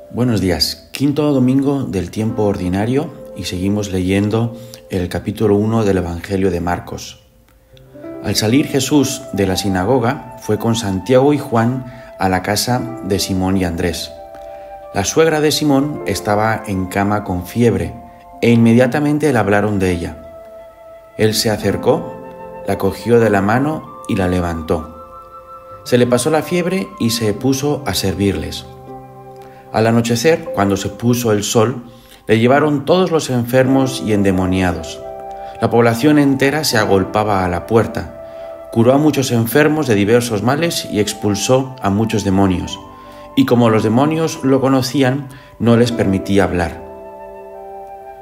Buenos días, quinto domingo del tiempo ordinario y seguimos leyendo el capítulo 1 del Evangelio de Marcos. Al salir Jesús de la sinagoga fue con Santiago y Juan a la casa de Simón y Andrés. La suegra de Simón estaba en cama con fiebre e inmediatamente le hablaron de ella. Él se acercó, la cogió de la mano y la levantó. Se le pasó la fiebre y se puso a servirles. Al anochecer, cuando se puso el sol, le llevaron todos los enfermos y endemoniados. La población entera se agolpaba a la puerta. Curó a muchos enfermos de diversos males y expulsó a muchos demonios. Y como los demonios lo conocían, no les permitía hablar.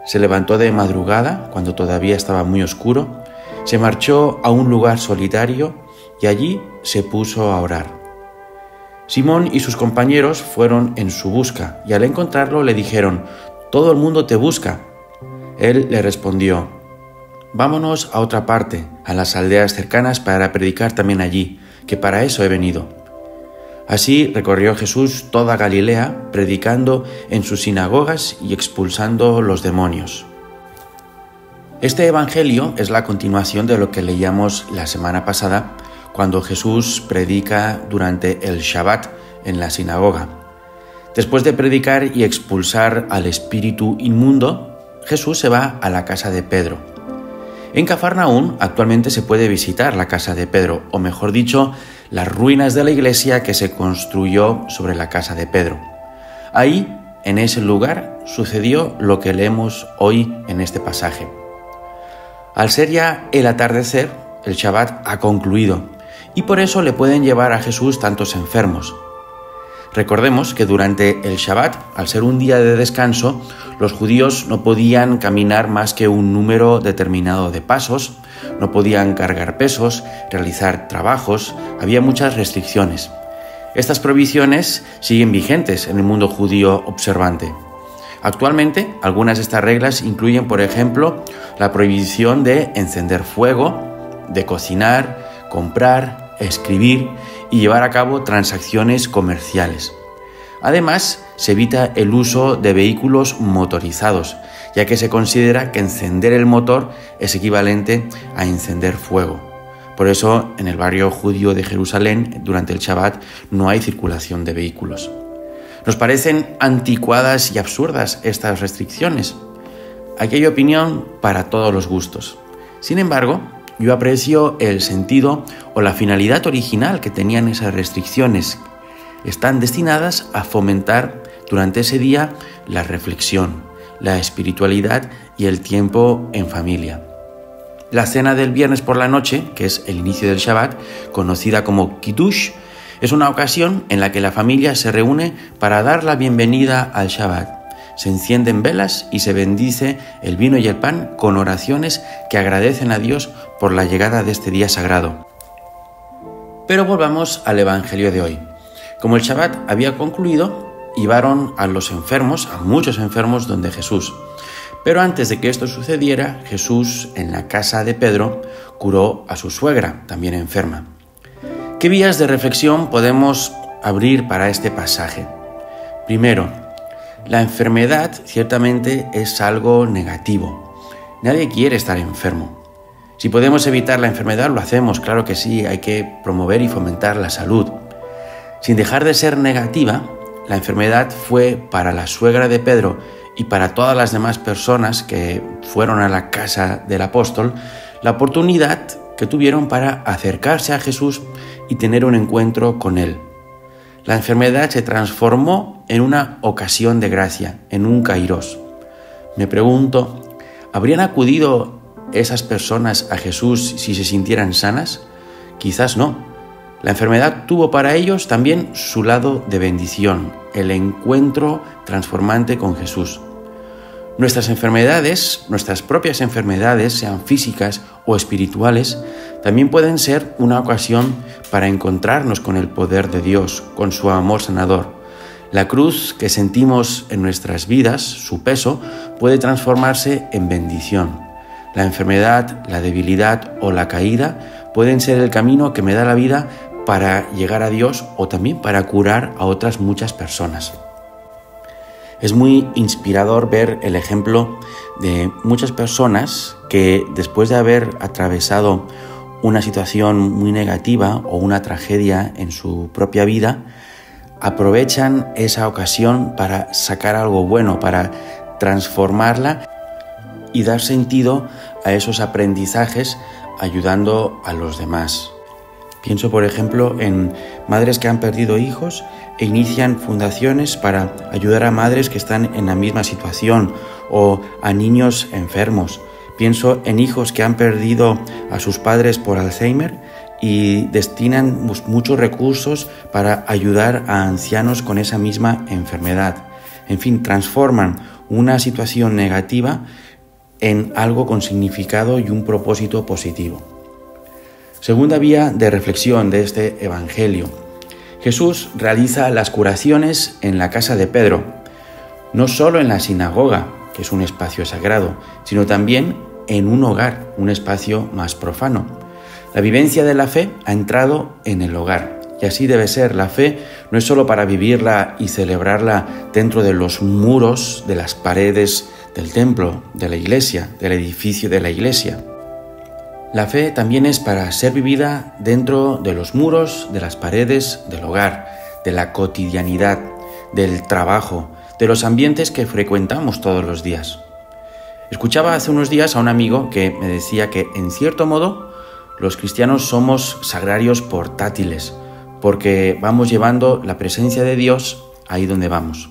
Se levantó de madrugada, cuando todavía estaba muy oscuro, se marchó a un lugar solitario y allí se puso a orar. Simón y sus compañeros fueron en su busca y al encontrarlo le dijeron: «Todo el mundo te busca». Él le respondió: «Vámonos a otra parte, a las aldeas cercanas para predicar también allí, que para eso he venido». Así recorrió Jesús toda Galilea, predicando en sus sinagogas y expulsando los demonios. Este evangelio es la continuación de lo que leíamos la semana pasada, cuando Jesús predica durante el Shabbat en la sinagoga. Después de predicar y expulsar al espíritu inmundo, Jesús se va a la casa de Pedro. En Cafarnaún actualmente se puede visitar la casa de Pedro, o mejor dicho, las ruinas de la iglesia que se construyó sobre la casa de Pedro. Ahí, en ese lugar, sucedió lo que leemos hoy en este pasaje. Al ser ya el atardecer, el Shabbat ha concluido, y por eso le pueden llevar a Jesús tantos enfermos. Recordemos que durante el Shabbat, al ser un día de descanso, los judíos no podían caminar más que un número determinado de pasos, no podían cargar pesos, realizar trabajos, había muchas restricciones. Estas prohibiciones siguen vigentes en el mundo judío observante. Actualmente, algunas de estas reglas incluyen, por ejemplo, la prohibición de encender fuego, de cocinar, comprar, escribir y llevar a cabo transacciones comerciales. Además, se evita el uso de vehículos motorizados, ya que se considera que encender el motor es equivalente a encender fuego. Por eso, en el barrio judío de Jerusalén, durante el Shabbat, no hay circulación de vehículos. ¿Nos parecen anticuadas y absurdas estas restricciones? Aquí hay opinión para todos los gustos. Sin embargo, yo aprecio el sentido o la finalidad original que tenían esas restricciones. Están destinadas a fomentar durante ese día la reflexión, la espiritualidad y el tiempo en familia. La cena del viernes por la noche, que es el inicio del Shabbat, conocida como Kiddush, es una ocasión en la que la familia se reúne para dar la bienvenida al Shabbat. Se encienden velas y se bendice el vino y el pan con oraciones que agradecen a Dios por la llegada de este día sagrado. Pero volvamos al Evangelio de hoy. Como el Shabbat había concluido, llevaron a los enfermos, a muchos enfermos, donde Jesús. Pero antes de que esto sucediera, Jesús, en la casa de Pedro, curó a su suegra, también enferma. ¿Qué vías de reflexión podemos abrir para este pasaje? Primero, la enfermedad ciertamente es algo negativo. Nadie quiere estar enfermo. Si podemos evitar la enfermedad, lo hacemos, claro que sí, hay que promover y fomentar la salud. Sin dejar de ser negativa, la enfermedad fue para la suegra de Pedro y para todas las demás personas que fueron a la casa del apóstol, la oportunidad que tuvieron para acercarse a Jesús y tener un encuentro con él. La enfermedad se transformó en una ocasión de gracia, en un kairos. Me pregunto, ¿habrían acudido esas personas a Jesús si se sintieran sanas? Quizás no. La enfermedad tuvo para ellos también su lado de bendición, el encuentro transformante con Jesús. Nuestras enfermedades, nuestras propias enfermedades, sean físicas o espirituales, también pueden ser una ocasión para encontrarnos con el poder de Dios, con su amor sanador. La cruz que sentimos en nuestras vidas, su peso, puede transformarse en bendición. La enfermedad, la debilidad o la caída pueden ser el camino que me da la vida para llegar a Dios o también para curar a otras muchas personas. Es muy inspirador ver el ejemplo de muchas personas que después de haber atravesado una situación muy negativa o una tragedia en su propia vida, aprovechan esa ocasión para sacar algo bueno, para transformarla y dar sentido a esos aprendizajes ayudando a los demás. Pienso, por ejemplo, en madres que han perdido hijos e inician fundaciones para ayudar a madres que están en la misma situación o a niños enfermos. Pienso en hijos que han perdido a sus padres por Alzheimer y destinan muchos recursos para ayudar a ancianos con esa misma enfermedad. En fin, transforman una situación negativa en algo con significado y un propósito positivo. Segunda vía de reflexión de este Evangelio. Jesús realiza las curaciones en la casa de Pedro, no solo en la sinagoga, que es un espacio sagrado, sino también en un hogar, un espacio más profano. La vivencia de la fe ha entrado en el hogar, y así debe ser. La fe no es solo para vivirla y celebrarla dentro de los muros, de las paredes del templo, de la iglesia, del edificio de la iglesia. La fe también es para ser vivida dentro de los muros, de las paredes del hogar, de la cotidianidad, del trabajo, de los ambientes que frecuentamos todos los días. Escuchaba hace unos días a un amigo que me decía que, en cierto modo, los cristianos somos sagrarios portátiles, porque vamos llevando la presencia de Dios ahí donde vamos.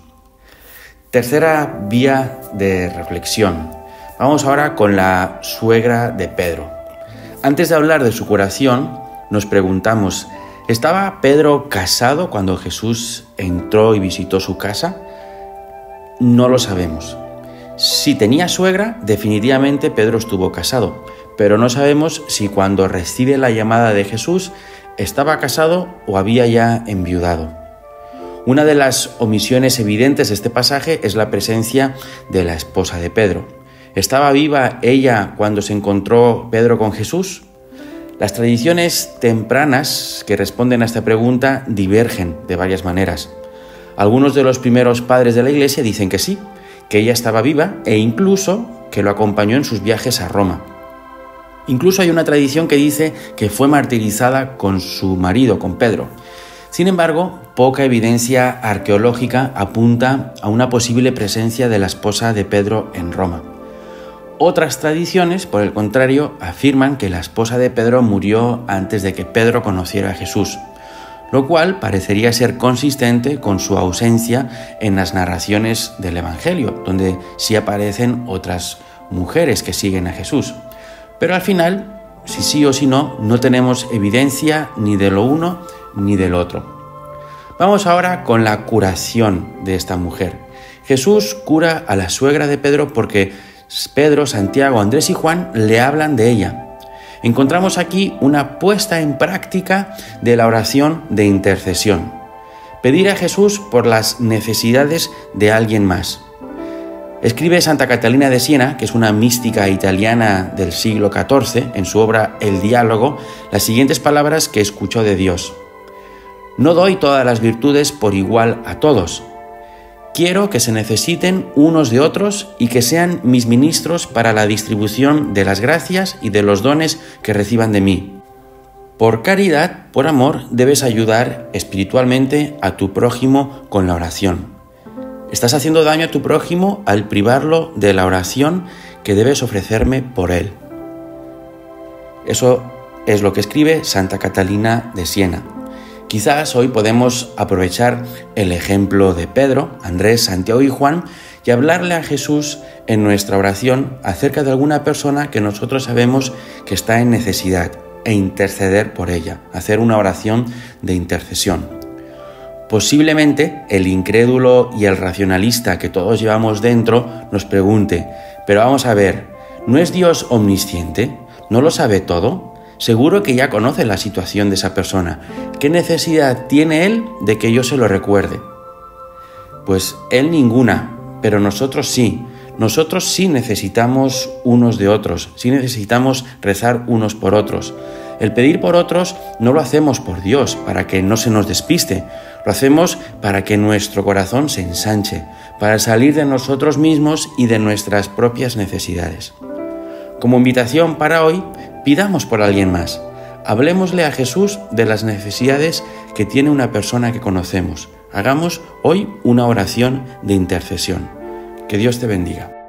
Tercera vía de reflexión. Vamos ahora con la suegra de Pedro. Antes de hablar de su curación, nos preguntamos, ¿estaba Pedro casado cuando Jesús entró y visitó su casa? No lo sabemos. Si tenía suegra, definitivamente Pedro estuvo casado, pero no sabemos si cuando recibe la llamada de Jesús estaba casado o había ya enviudado. Una de las omisiones evidentes de este pasaje es la presencia de la esposa de Pedro. ¿Estaba viva ella cuando se encontró Pedro con Jesús? Las tradiciones tempranas que responden a esta pregunta divergen de varias maneras. Algunos de los primeros padres de la Iglesia dicen que sí, que ella estaba viva e incluso que lo acompañó en sus viajes a Roma. Incluso hay una tradición que dice que fue martirizada con su marido, con Pedro. Sin embargo, poca evidencia arqueológica apunta a una posible presencia de la esposa de Pedro en Roma. Otras tradiciones, por el contrario, afirman que la esposa de Pedro murió antes de que Pedro conociera a Jesús, lo cual parecería ser consistente con su ausencia en las narraciones del Evangelio, donde sí aparecen otras mujeres que siguen a Jesús. Pero al final, si sí o si no, no tenemos evidencia ni de lo uno ni del otro. Vamos ahora con la curación de esta mujer. Jesús cura a la suegra de Pedro porque Pedro, Santiago, Andrés y Juan le hablan de ella. Encontramos aquí una puesta en práctica de la oración de intercesión. Pedir a Jesús por las necesidades de alguien más. Escribe Santa Catalina de Siena, que es una mística italiana del siglo XIV, en su obra El Diálogo, las siguientes palabras que escuchó de Dios. No doy todas las virtudes por igual a todos. Quiero que se necesiten unos de otros y que sean mis ministros para la distribución de las gracias y de los dones que reciban de mí. Por caridad, por amor, debes ayudar espiritualmente a tu prójimo con la oración. Estás haciendo daño a tu prójimo al privarlo de la oración que debes ofrecerme por él. Eso es lo que escribe Santa Catalina de Siena. Quizás hoy podemos aprovechar el ejemplo de Pedro, Andrés, Santiago y Juan y hablarle a Jesús en nuestra oración acerca de alguna persona que nosotros sabemos que está en necesidad e interceder por ella, hacer una oración de intercesión. Posiblemente el incrédulo y el racionalista que todos llevamos dentro nos pregunte, pero vamos a ver, ¿no es Dios omnisciente? ¿No lo sabe todo? Seguro que ya conoce la situación de esa persona. ¿Qué necesidad tiene Él de que yo se lo recuerde? Pues Él ninguna, pero nosotros sí. Nosotros sí necesitamos unos de otros, sí necesitamos rezar unos por otros. El pedir por otros no lo hacemos por Dios, para que no se nos despiste. Lo hacemos para que nuestro corazón se ensanche, para salir de nosotros mismos y de nuestras propias necesidades. Como invitación para hoy, pidamos por alguien más. Hablemosle a Jesús de las necesidades que tiene una persona que conocemos. Hagamos hoy una oración de intercesión. Que Dios te bendiga.